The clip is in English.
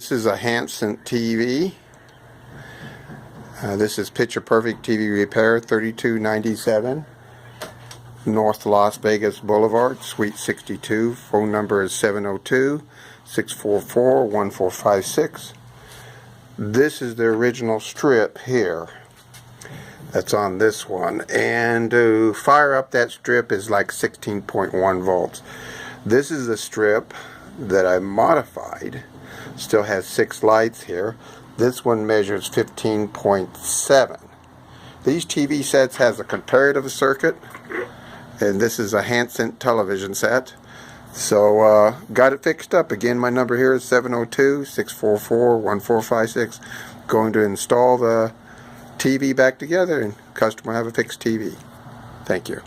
This is a Hanson TV. This is Picture Perfect TV Repair, 3297 North Las Vegas Boulevard, Suite 62. Phone number is 702-644-1456. This is the original strip here that's on this one, and to fire up that strip is like 16.1 volts. This is the strip that I modified. Still has 6 lights here. This one measures 15.7. These TV sets has a comparative circuit, and this is a Hanson television set. So got it fixed up. Again, my number here is 702-644-1456. Going to install the TV back together, and customer have a fixed TV. Thank you.